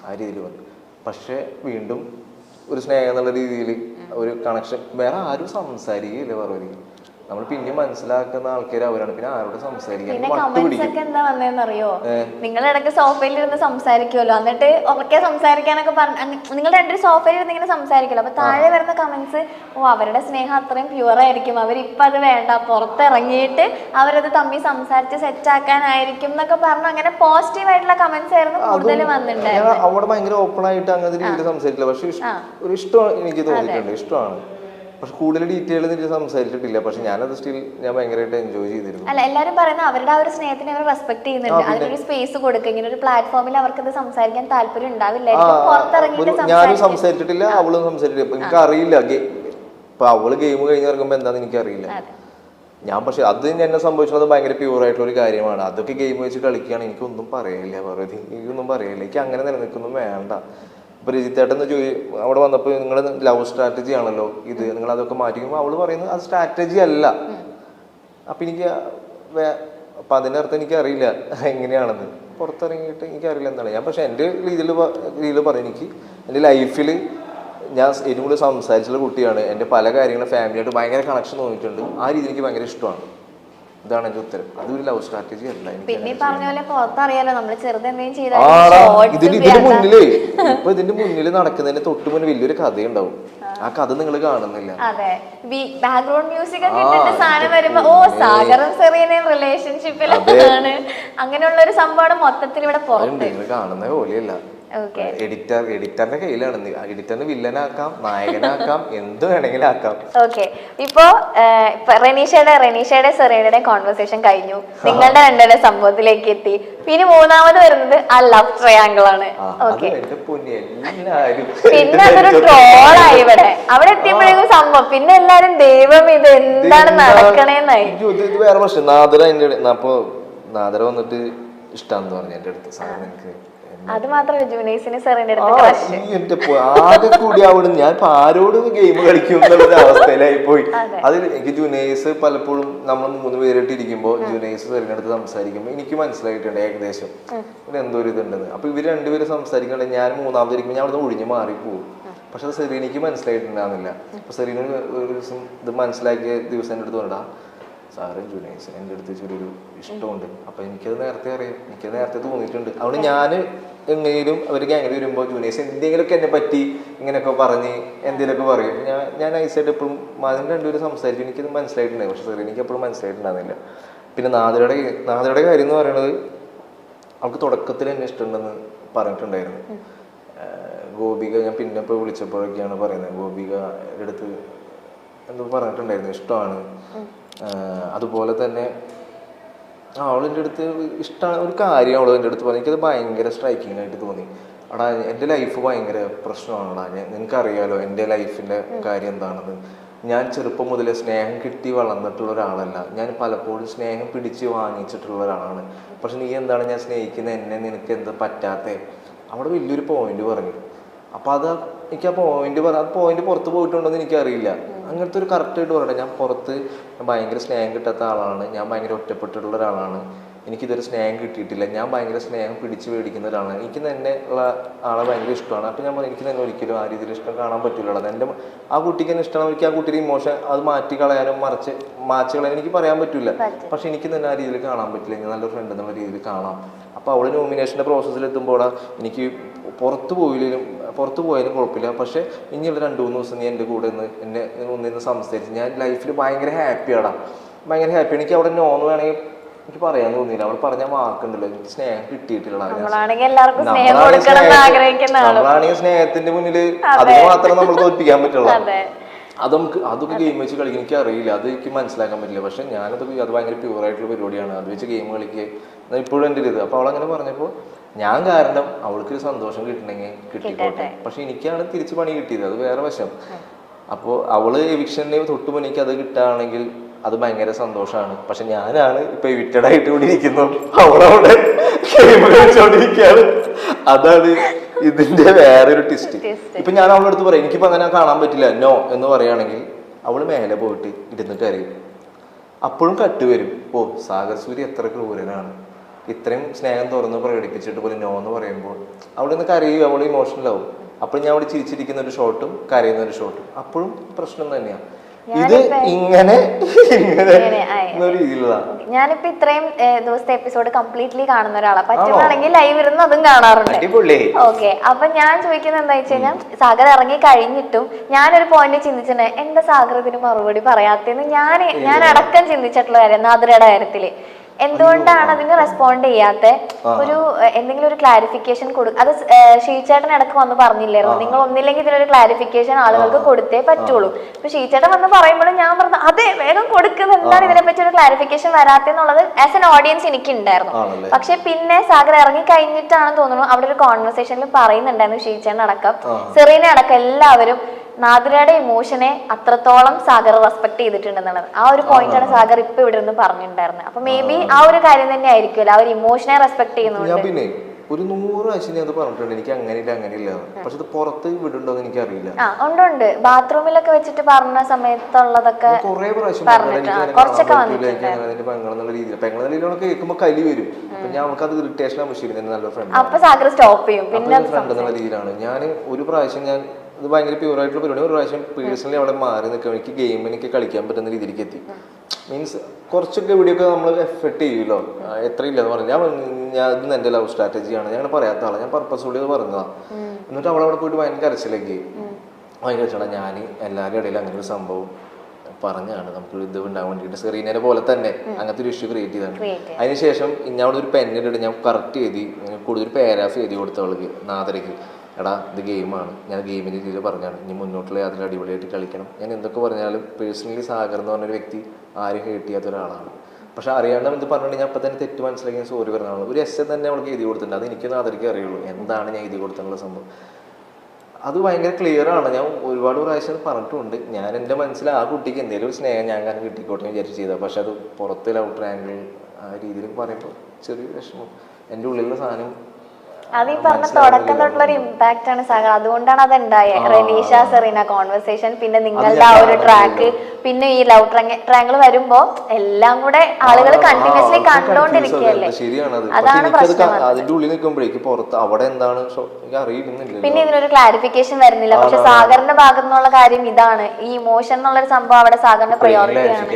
ആ രീതിയിൽ പറഞ്ഞു. പക്ഷെ വീണ്ടും ഒരു സ്നേഹം എന്നുള്ള രീതിയിൽ ഒരു കണക്ഷൻ വേറെ ആരും സംസാരിക്കില്ല പറവരി. നമ്മൾ പിന്നെ മനസ്സിലാക്കുന്ന ആൾക്കാർ അവരാണ്. പിന്നെ ആരോട് സംസാരിക്കാൻ എന്താ വന്നതെന്നറിയോ, നിങ്ങൾ ഇടയ്ക്ക് സോഫയിൽ ഇരുന്ന് സംസാരിക്കുമല്ലോ, എന്നിട്ട് ഉറക്കെ സംസാരിക്കാനൊക്കെ നിങ്ങൾ രണ്ടൊരു സോഫയിൽ ഇരുന്ന് ഇങ്ങനെ സംസാരിക്കുമല്ലോ, അപ്പൊ താഴെ വരുന്ന കമന്റ്സ്, ഓ അവരുടെ സ്നേഹം അത്രയും പ്യുവർ ആയിരിക്കും, അവരിപ്പം അത് വേണ്ട, പുറത്തിറങ്ങിയിട്ട് അവരത് തമ്മിൽ സംസാരിച്ച് സെറ്റ് ആക്കാനായിരിക്കും എന്നൊക്കെ പറഞ്ഞു. അങ്ങനെ പോസിറ്റീവ് ആയിട്ടുള്ള കമന്റ്സ് ആയിരുന്നു കൂടുതൽ വന്നിട്ടുണ്ടായിരുന്നു. അവിടെ ഭയങ്കര ഓപ്പൺ ആയിട്ട് അങ്ങനത്തെ രീതിയിൽ സംസാരിക്കില്ല. പക്ഷെ ഒരു ഇഷ്ടമാണ് എനിക്ക് തോന്നിയിട്ടുണ്ട്, ഇഷ്ടമാണ്. പക്ഷെ കൂടുതൽ ഡീറ്റെയിൽ സംസാരിച്ചിട്ടില്ല. പക്ഷെ ഞാനത് സ്റ്റിൽ ഞാൻ ഭയങ്കരമായിട്ട് എൻജോയ് ചെയ്തിരുന്നു. അല്ല, എല്ലാവരും പറയുന്നത് അവരുടെ ആ ഒരു സ്നേഹത്തിനെ അവർ റെസ്പെക്ട് ചെയ്യുന്നുണ്ട്, അതിനൊരു സ്പേസ് കൊടുക്കുക. ഇങ്ങനെ ഒരു പ്ലാറ്റ്ഫോമിൽ അവർക്ക് സംസാരിക്കാൻ താല്പര്യം ഉണ്ടാവില്ലായിരിക്കും, പുറത്തിറങ്ങിയിട്ട് ഞാനും സംസാരിച്ചിട്ടില്ല, അവളും സംസാരിച്ചിട്ടില്ല. എനിക്ക് അറിയില്ല ഇപ്പൊ അവള് ഗെയിം കഴിഞ്ഞ് ഇറങ്ങുമ്പോ എന്താന്ന് എനിക്കറിയില്ല. ഞാൻ പക്ഷെ അത് എന്നെ സംഭവിച്ചത് ഭയങ്കര പ്യൂർ ആയിട്ടുള്ള ഒരു കാര്യമാണ്. അതൊക്കെ ഗെയിം വെച്ച് കളിക്കുകയാണ്, എനിക്കൊന്നും പറയില്ല പറയുന്നത്, എനിക്കൊന്നും പറയില്ല. എനിക്ക് അങ്ങനെ നിലനിൽക്കൊന്നും വേണ്ട. ഇപ്പൊ രജിത്തേട്ടൻ അവിടെ വന്നപ്പോൾ നിങ്ങൾ ലവ് സ്ട്രാറ്റജി ആണല്ലോ ഇത്, നിങ്ങൾ അതൊക്കെ മാറ്റിക്കുമ്പോൾ അവള് പറയുന്നത് അത് സ്ട്രാറ്റജി അല്ല. അപ്പൊ എനിക്ക് അപ്പൊ അതിന്റെ അർത്ഥം എനിക്ക് അറിയില്ല എങ്ങനെയാണെന്ന്. പുറത്തിറങ്ങിയിട്ട് എനിക്കറിയില്ല എന്താണ് ഞാൻ. പക്ഷെ എൻ്റെ രീതിയിൽ പറയും, എനിക്ക് എൻ്റെ ലൈഫിൽ ഞാൻ ഏറ്റവും കൂടുതൽ സംസാരിച്ചുള്ള കുട്ടിയാണ്. എൻ്റെ പല കാര്യങ്ങളും ഫാമിലിയായിട്ട് ഭയങ്കര കണക്ഷൻ തോന്നിയിട്ടുണ്ട്. ആ രീതി എനിക്ക് ഭയങ്കര ഇഷ്ടമാണ്. ഇതാണ് എന്റെ ഉത്തരം. അതൊരു ലവ് സ്ട്രാറ്റജി അല്ല. പിന്നെ പറഞ്ഞ പോലെ പുറത്തറിയാലോ, നമ്മള് ഇതിന്റെ മുന്നില് ഇപ്പൊ ഇതിന്റെ മുന്നിൽ നടക്കുന്നതിന് തൊട്ട് മുന്നിൽ വലിയൊരു കഥയുണ്ടാവും. ആ കഥ നിങ്ങൾ കാണുന്നില്ല. അതെ, ബാക്ക്ഗ്രൗണ്ട് മ്യൂസിക് ഒക്കെ ഇട്ടിട്ട് സാധനം വരുമ്പോ ഓ സാഗറും സെറീനയും റിലേഷൻഷിപ്പിലാണ്, അങ്ങനെയുള്ള ഒരു സംഭവം മൊത്തത്തിൽ ഇവിടെ പുറത്ത് കാണുന്ന പോലെയല്ല. എഡിറ്ററിന്റെ കയ്യിലാണ്. എഡിറ്ററിന് വില്ലനാക്കാം, നായകനാക്കാം, എന്ത് വേണമെങ്കിലും ആക്കാം. ഓക്കെ, ഇപ്പൊ റെനീഷയുടെ സെറീനയുടെ കോൺവെർസേഷൻ കഴിഞ്ഞു, നിങ്ങളുടെ രണ്ടുപേരുടെ സംഭവത്തിലേക്ക് എത്തി. പിന്നെ മൂന്നാമത് വരുന്നത് ആ ലവ് ട്രയാങ്കിൾ ആണ്. ഓക്കെ, പിന്നെ അതൊരു ട്രോളായി ഇവിടെ. അവിടെ എത്തിയപ്പോഴേക്കും സംഭവം പിന്നെ എല്ലാരും ദൈവം ഇത് എന്താണ് നടക്കണേന്നായി. ഇത് വേറെ പ്രശ്നം. നാദര വന്നിട്ട് ഇഷ്ടാന്ന് പറഞ്ഞു എന്റെ അടുത്ത്. സാധനം എനിക്ക് അത് മാത്രമല്ല, ജൂനൈസിന് സെറീനയുടെ ആകെ കൂടി അവിടെ ഞാൻ ആരോട് ഗെയിം കളിക്കും എന്നുള്ളൊരു അവസ്ഥയിലായി പോയി. അതിൽ എനിക്ക് ജൂനൈസ് പലപ്പോഴും നമ്മൾ 3 പേരായിട്ട് ഇരിക്കുമ്പോൾ ജൂനൈസ് സെറീനയുടെ അടുത്ത് സംസാരിക്കുമ്പോൾ എനിക്ക് മനസ്സിലായിട്ടുണ്ട് ഏകദേശം ഇവിടെ എന്തോ ഒരു ഇതുണ്ടെന്ന്. അപ്പൊ ഇവര് രണ്ടുപേരും സംസാരിക്കണ്ടേ, ഞാൻ മൂന്നാമതിരിക്കുമ്പോൾ ഞാൻ അവിടെ ഒഴിഞ്ഞ് മാറിപ്പോകും. പക്ഷെ അത് സെറീനയ്ക്ക് മനസ്സിലായിട്ടുണ്ടാകുന്നില്ല. അപ്പൊ സെറീന ഒരു ദിവസം ഇത് മനസ്സിലാക്കിയ ദിവസം എൻ്റെ അടുത്ത് പറഞ്ഞാ, സാറ് ജൂനൈസിന് എൻ്റെ അടുത്ത് ചെറിയൊരു ഇഷ്ടമുണ്ട്. അപ്പൊ എനിക്കത് നേരത്തെ അറിയാം, എനിക്കത് നേരത്തെ തോന്നിയിട്ടുണ്ട്. അതുകൊണ്ട് ഞാൻ എങ്ങനെയും അവർക്ക് അങ്ങനെ വരുമ്പോൾ ജൂനൈസ് എന്തെങ്കിലുമൊക്കെ എന്നെ പറ്റി ഇങ്ങനെയൊക്കെ പറഞ്ഞ് എന്തെങ്കിലുമൊക്കെ പറയും. ഞാൻ നൈസായിട്ട് എപ്പോഴും അതിന് രണ്ടുപേരും സംസാരിച്ചു, എനിക്കത് മനസ്സിലായിട്ടുണ്ടായി. പക്ഷെ സാർ എനിക്ക് എപ്പോഴും മനസ്സിലായിട്ടുണ്ടാകുന്നില്ല. പിന്നെ നാദരയുടെ കാര്യം എന്ന് പറയുന്നത്, അവൾക്ക് തുടക്കത്തിൽ എന്നെ ഇഷ്ടമുണ്ടെന്ന് പറഞ്ഞിട്ടുണ്ടായിരുന്നു. ഗോപിക ഞാൻ പിന്നെ ഇപ്പോൾ വിളിച്ചപ്പോഴൊക്കെയാണ് പറയുന്നത്, ഗോപികയുടെ അടുത്ത് എന്തോ പറഞ്ഞിട്ടുണ്ടായിരുന്നു, ഇഷ്ടമാണ്. അതുപോലെ തന്നെ അവളെൻ്റെ അടുത്ത് ഇഷ്ടമാണ് ഒരു കാര്യം അവൾ എൻ്റെ അടുത്ത് പറഞ്ഞു. എനിക്കത് ഭയങ്കര സ്ട്രൈക്കിംഗ് ആയിട്ട് തോന്നി. എടാ എൻ്റെ ലൈഫ് ഭയങ്കര പ്രശ്നമാണെടാ, നിനക്കറിയാലോ എൻ്റെ ലൈഫിൻ്റെ കാര്യം എന്താണെന്ന്. ഞാൻ ചെറുപ്പം മുതലേ സ്നേഹം കിട്ടി വളർന്നിട്ടുള്ള ഒരാളല്ല. ഞാൻ പലപ്പോഴും സ്നേഹം പിടിച്ച് വാങ്ങിച്ചിട്ടുള്ള ഒരാളാണ്. പക്ഷെ നീ എന്താണ് ഞാൻ സ്നേഹിക്കുന്ന എന്നെ നിനക്ക് എന്താ പറ്റാത്തേ? അവിടെ വലിയൊരു പോയിന്റ് പറഞ്ഞു. അപ്പം അത് എനിക്ക് ആ പോയിന്റ് പുറത്ത് പോയിട്ടുണ്ടോയെന്ന് എനിക്കറിയില്ല. അങ്ങനത്തെ ഒരു കറക്റ്റായിട്ട് പറയട്ടെ, ഞാൻ പുറത്ത് ഭയങ്കര സ്നേഹം കിട്ടാത്ത ആളാണ്, ഞാൻ ഭയങ്കര ഒറ്റപ്പെട്ടിട്ടുള്ള ഒരാളാണ്, എനിക്കിതൊരു സ്നേഹം കിട്ടിയിട്ടില്ല, ഞാൻ ഭയങ്കര സ്നേഹം പിടിച്ച് മേടിക്കുന്ന ഒരാളാണ്, എനിക്ക് തന്നെ ഉള്ള ആളെ ഭയങ്കര ഇഷ്ടമാണ്. അപ്പം ഞാൻ എനിക്ക് തന്നെ ഒരിക്കലും ആ രീതിയിൽ ഇഷ്ടം കാണാൻ പറ്റില്ല. എൻ്റെ ആ കുട്ടിക്ക് തന്നെ ഇഷ്ടമാണ്, എനിക്ക് ആ കുട്ടിയുടെ ഇമോഷൻ അത് മാറ്റി കളയാനും മാച്ച് കളയാനും എനിക്ക് പറയാൻ പറ്റില്ല. പക്ഷെ എനിക്ക് തന്നെ ആ രീതിയിൽ കാണാൻ പറ്റില്ല, ഞാൻ നല്ലൊരു ഫ്രണ്ട് എന്നുള്ള രീതിയിൽ കാണാം. അപ്പോൾ അവൾ നോമിനേഷൻ്റെ പ്രോസസ്സിലെത്തുമ്പോൾ എനിക്ക് പുറത്ത് പോയാലും കുഴപ്പമില്ല, പക്ഷെ ഇനിയുള്ള 2-3 ദിവസം നീ എൻ്റെ കൂടെ എന്നെ ഒന്നിന്ന് സംസാരിച്ച് ഞാൻ ലൈഫിൽ ഭയങ്കര ഹാപ്പിയാണ്. എനിക്ക് അവിടെ നോന്ന് വേണമെങ്കിൽ എനിക്ക് പറയാൻ തോന്നിയില്ല. അവൾ പറഞ്ഞ വാക്കുണ്ടല്ലോ, എനിക്ക് സ്നേഹം കിട്ടിയിട്ടില്ല. നമ്മളാണെങ്കിൽ സ്നേഹത്തിന്റെ മുന്നിൽ അതിന് മാത്രം നമ്മൾ തോൽപ്പിക്കാൻ പറ്റുള്ളൂ. അതൊക്കെ ഗെയിം വെച്ച് കളിക്കാൻ എനിക്ക് അറിയില്ല, അത് എനിക്ക് മനസ്സിലാക്കാൻ പറ്റില്ല. പക്ഷെ അത് ഭയങ്കര പ്യൂറായിട്ടുള്ള പരിപാടിയാണ്, അത് വെച്ച് ഗെയിം കളിക്കുക ഇപ്പോഴും എൻ്റെ ഒരു ഇത്. അപ്പോൾ അവളങ്ങനെ പറഞ്ഞപ്പോൾ ഞാൻ കാരണം അവൾക്കൊരു സന്തോഷം കിട്ടണമെങ്കിൽ കിട്ടിക്കോട്ടെ, പക്ഷെ എനിക്കാണ് തിരിച്ച് പണി കിട്ടിയത്, അത് വേറെ വശം. അപ്പോൾ അവള് എവിക്ഷന് തൊട്ട് മുന്നേക്ക് അത് കിട്ടുകയാണെങ്കിൽ അത് ഭയങ്കര സന്തോഷമാണ്. പക്ഷെ ഞാനാണ് ഇപ്പൊ എവിക്റ്റഡ് ആയിട്ട് കൂടി ഇരിക്കുന്നു, അവളവിടെ ഗെയിം കളിച്ചോണ്ടിരിക്കുകയാണ്. അതാണ് ഇതിന്റെ വേറൊരു ട്വിസ്റ്റ്. ഇപ്പൊ ഞാൻ അവളുടെ അടുത്ത് പറയാം, എനിക്കിപ്പോ അങ്ങനെ കാണാൻ പറ്റില്ല നോ എന്ന് പറയുകയാണെങ്കിൽ അവള് മേലെ പോയിട്ട് ഇരുന്നിട്ട് അറിയും. അപ്പോഴും കട്ട് വരും, ഓ സാഗർ സൂര്യ എത്ര ക്രൂരനാണ്, ഇത്രയും സ്നേഹം തുറന്ന് പ്രകടിപ്പിച്ചിട്ട് പോലും നോ എന്ന് പറയുമ്പോൾ അവിടെ നിന്ന് കരയും, അവൾ ഇമോഷണൽ ആവും. അപ്പോൾ ഞാൻ അവിടെ ചിരിച്ചിരിക്കുന്ന ഒരു ഷോട്ടും കരയുന്ന ഒരു ഷോട്ടും അപ്പോഴും പ്രശ്നം തന്നെയാണ്. ഇത് ഇങ്ങനെ ഞാനിപ്പോ ഇത്രയും ദിവസത്തെ എപ്പിസോഡ് കംപ്ലീറ്റ്ലി കാണുന്ന ഒരാളാണ്. പറ്റുവാണെങ്കിൽ ലൈവ് ഇരുന്ന് അതും കാണാറുണ്ട്. ഓക്കെ, അപ്പൊ ഞാൻ ചോദിക്കുന്നത് എന്താ വെച്ച് കഴിഞ്ഞാൽ സാഗർ ഇറങ്ങി കഴിഞ്ഞിട്ടും ഞാനൊരു പോയിന്റ് ചിന്തിച്ചിട്ടുണ്ട്, എന്താ സാഗർ ഇതിന് മറുപടി പറയാത്തേന്ന് ഞാൻ അടക്കം ചിന്തിച്ചിട്ടുള്ള കാര്യം നാദിരയുടെ കാര്യത്തില്. എന്തുകൊണ്ടാണ് അതിന് റെസ്പോണ്ട് ചെയ്യാത്ത? ഒരു എന്തെങ്കിലും ഒരു ക്ലാരിഫിക്കേഷൻ അത് ഷീച്ചേട്ടൻ ഇടക്ക് വന്ന് പറഞ്ഞില്ലായിരുന്നു, നിങ്ങൾ ഒന്നില്ലെങ്കിൽ ഇതിനൊരു ക്ലാരിഫിക്കേഷൻ ആളുകൾക്ക് കൊടുത്തേ പറ്റുള്ളൂ. ഇപ്പൊ ഷീച്ചേട്ടൻ വന്ന് പറയുമ്പോഴും ഞാൻ പറഞ്ഞു അതെ വേഗം കൊടുക്കുന്നത്, എന്താണ് ഇതിനെ പറ്റി ഒരു ക്ലാരിഫിക്കേഷൻ വരാത്തെന്നുള്ളത് ആസ് എൻ ഓഡിയൻസ് എനിക്ക് ഉണ്ടായിരുന്നു. പക്ഷെ പിന്നെ സാഗർ ഇറങ്ങി കഴിഞ്ഞിട്ടാണെന്ന് തോന്നുന്നു അവിടെ ഒരു കോൺവെർസേഷനിൽ പറയുന്നുണ്ടായിരുന്നു ഷീച്ചേട്ടൻ അടക്കം സെറീന അടക്കം എല്ലാവരും നാദിരയുടെ ഇമോഷനെ അത്രത്തോളം സാഗർ റെസ്പെക്ട് ചെയ്തിട്ടുണ്ടെന്നുള്ളത്. ആ ഒരു പോയിന്റാണ് സാഗർ ഇപ്പൊ ഇവിടെ നിന്ന് പറഞ്ഞിട്ടുണ്ടായിരുന്നത്. അപ്പൊ മേ ബി ആ ഒരു കാര്യം തന്നെ ആയിരിക്കുമല്ലോ, ആ ഒരു ഇമോഷനെ റെസ്പെക്ട് ചെയ്യുന്നുണ്ട്. പിന്നെ ഒരു 100 പ്രാവശ്യം ഞാൻ പറഞ്ഞിട്ടുണ്ട് എനിക്ക് അങ്ങനെയില്ല അങ്ങനെയില്ല, പക്ഷെ അത് പുറത്ത് വിടുണ്ടോന്ന് എനിക്ക് അറിയില്ല. ഉണ്ട് ബാത്റൂമിലൊക്കെ വെച്ചിട്ട് പറഞ്ഞ സമയത്തുള്ളതൊക്കെ കുറെ പ്രാവശ്യം കുറച്ചൊക്കെ പെങ്ങളെന്നുള്ള രീതിയിൽ പെങ്ങളെ കേൾക്കുമ്പോ കലി വരും. അപ്പൊ ഞാൻ അവൾക്ക് അത് ഇറിറ്റേഷൻ ആവശ്യം നല്ല ഫ്രണ്ട്. അപ്പൊ സാഗർ സ്റ്റോപ്പ് ചെയ്യും. പിന്നെ ഫ്രണ്ട് എന്നുള്ള രീതിയിലാണ് ഞാൻ ഒരു പ്രാവശ്യം ഞാൻ ഇത് ഭയങ്കര പ്യൂറായിട്ടുള്ള പരിപാടി. ഒരു പ്രാവശ്യം പേഴ്സണലി അവിടെ മാറി നിൽക്കുക, എനിക്ക് ഗെയിം എനിക്ക് കളിക്കാൻ പറ്റുന്ന രീതിയിലേക്ക് എത്തി. മീൻസ് കുറച്ചൊക്കെ ഇവിടെയൊക്കെ നമ്മൾ എഫർട്ട് ചെയ്യുമല്ലോ, എത്രയില്ലെന്ന് പറഞ്ഞു. ഞാൻ ഇത് എൻ്റെ ലവ് സ്ട്രാറ്റജിയാണ്, ഞാൻ പറയാത്ത ആളാണ്, ഞാൻ പർപ്പസ്ഫുള്ളി പറഞ്ഞതാണ്. എന്നിട്ട് അവളവിടെ പോയിട്ട് ഭയങ്കര കരച്ചിലേക്ക് ഭയങ്കര കരച്ചിലാണ്. ഞാൻ എല്ലാവരുടെ ഇടയിൽ അങ്ങനെ ഒരു സംഭവം പറഞ്ഞാണ് നമുക്ക് ഇത് ഉണ്ടാകാൻ വേണ്ടിയിട്ട് സെറീനയെ പോലെ തന്നെ അങ്ങനത്തെ ഒരു ഇഷ്യൂ ക്രിയേറ്റ് ചെയ്താണ്. അതിനുശേഷം ഞാൻ അവിടെ ഒരു പെന്നിട്ട് ഞാൻ കറക്റ്റ് എഴുതി കൂടുതൽ പാരാഗ്രാഫ് എഴുതി കൊടുത്തവൾക്ക് നാദരയ്ക്ക്, എടാ ഇത് ഗെയിമാണ്, ഞാൻ ഗെയിമിൻ്റെ രീതിയിൽ പറഞ്ഞാണ്, ഇനി മുന്നോട്ടുള്ള അതിൽ അടിപൊളിയായിട്ട് കളിക്കണം. ഞാൻ എന്തൊക്കെ പറഞ്ഞാലും പേഴ്സണലി സാഗർ എന്ന് പറഞ്ഞൊരു വ്യക്തി ആരും ഹേറ്റ് ചെയ്യാത്ത ഒരാളാണ്. പക്ഷെ അറിയാണ്ട് ഇത് പറഞ്ഞിട്ട് ഞാൻ അപ്പം തന്നെ തെറ്റ് മനസ്സിലാക്കി സോറി പറഞ്ഞാണ്. ഒരു എസ് തന്നെ അവൾക്ക് എഴുതി കൊടുത്തിട്ടുണ്ട്, അത് എനിക്കൊന്നും നാദരയ്ക്ക് അറിയുള്ളൂ എന്താണ് ഞാൻ എഴുതി കൊടുത്തിട്ടുള്ള സംഭവം. അത് ഭയങ്കര ക്ലിയർ ആണ്. ഞാൻ ഒരുപാട് പ്രാവശ്യം പറഞ്ഞിട്ടുണ്ട്. ഞാൻ എൻ്റെ മനസ്സിൽ ആ കുട്ടിക്ക് എന്തെങ്കിലും ഒരു സ്നേഹം ഞാൻ കാരണം കിട്ടിക്കോട്ടെ വിചാരിച്ച് ചെയ്താൽ, പക്ഷെ അത് പുറത്ത് ലവ് ട്രയാങ്കിൾ ആ രീതിയിൽ പറയുമ്പോൾ ചെറിയ വിഷമം. എൻ്റെ ഉള്ളിലുള്ള സാധനം അത് ഈ പറഞ്ഞ തുടക്കം തൊട്ടുള്ള ഒരു ഇമ്പാക്ട് ആണ് സാഗർ. അതുകൊണ്ടാണ് അത് ഉണ്ടായത്. റെനീഷ സെറീന കോൺവെർസേഷൻ, പിന്നെ നിങ്ങളുടെ ആ ഒരു ട്രാക്ക്, പിന്നെ ഈ ലവ് ട്രാങ്കിൾ വരുമ്പോ എല്ലാം കൂടെ ആളുകൾ കണ്ടിന്യൂസ്ലി കണ്ടോണ്ടിരിക്കുകയല്ലേ. അതാണ് പ്രശ്നം. അതിന്റെ ഉള്ളിൽ നിൽക്കുമ്പോഴേക്ക് പുറത്ത് അവിടെ എന്താണ് അറിയുന്നില്ല. പിന്നെ ഇതിനൊരു ക്ലാരിഫിക്കേഷൻ വരുന്നില്ല. പക്ഷെ സാഗറിന്റെ ഭാഗത്തു നിന്നുള്ള കാര്യം ഇതാണ്, ഈ ഇമോഷൻ എന്നുള്ളൊരു സംഭവം അവിടെ സാഗറിന്റെ പ്രയോറിറ്റി ആണ്.